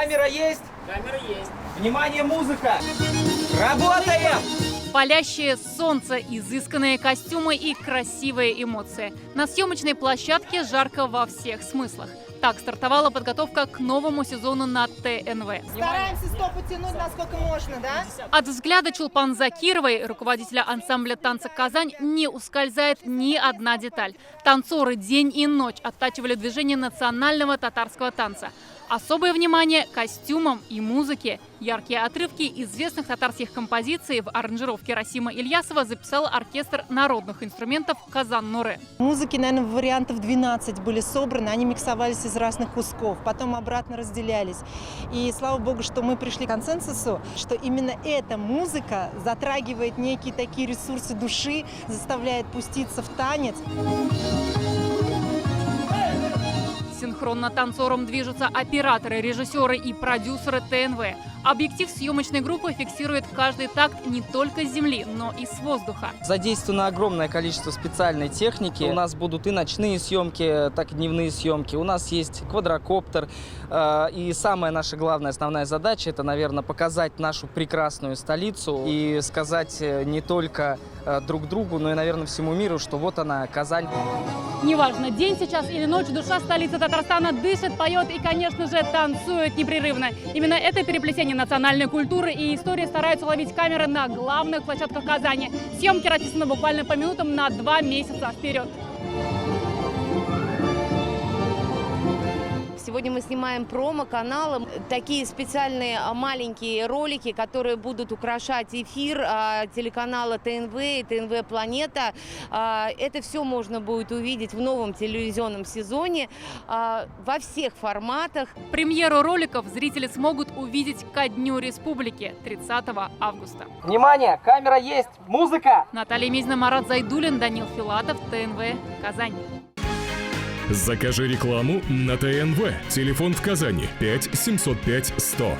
Камера есть? Камера есть. Внимание, музыка! Работаем! Палящее солнце, изысканные костюмы и красивые эмоции. На съемочной площадке жарко во всех смыслах. Так стартовала подготовка к новому сезону на ТНВ. Стараемся стоп утянуть, насколько можно, да? От взгляда Чулпан Закировой, руководителя ансамбля танца «Казань», не ускользает ни одна деталь. Танцоры день и ночь оттачивали движение национального татарского танца. Особое внимание к костюмам и музыке. Яркие отрывки известных татарских композиций в аранжировке Расима Ильясова записал оркестр народных инструментов «Казан-Нуре». Музыки, наверное, вариантов 12 были собраны, они миксовались из разных кусков, потом обратно разделялись. И слава богу, что мы пришли к консенсусу, что именно эта музыка затрагивает некие такие ресурсы души, заставляет пуститься в танец. Синхронно танцором движутся операторы, режиссеры и продюсеры ТНВ. Объектив съемочной группы фиксирует каждый такт не только с земли, но и с воздуха. Задействовано огромное количество специальной техники. У нас будут и ночные съемки, так и дневные съемки. У нас есть квадрокоптер. И самая наша главная, основная задача – это, наверное, показать нашу прекрасную столицу и сказать не только друг другу, но и, наверное, всему миру, что вот она, Казань. Неважно, день сейчас или ночь, душа столицы Татарстана дышит, поет и, конечно же, танцует непрерывно. Именно это переплетение национальной культуры и истории стараются ловить камеры на главных площадках Казани. Съемки расписаны буквально по минутам на 2 месяца вперед. Сегодня мы снимаем промо-каналом, такие специальные маленькие ролики, которые будут украшать эфир телеканала ТНВ и ТНВ «Планета». Это все можно будет увидеть в новом телевизионном сезоне во всех форматах. Премьеру роликов зрители смогут увидеть ко Дню Республики 30 августа. Внимание, камера есть, музыка! Наталья Мизина, Марат Зайдуллин, Данил Филатов, ТНВ, Казань. Закажи рекламу на ТНВ. Телефон в Казани 5 705 100.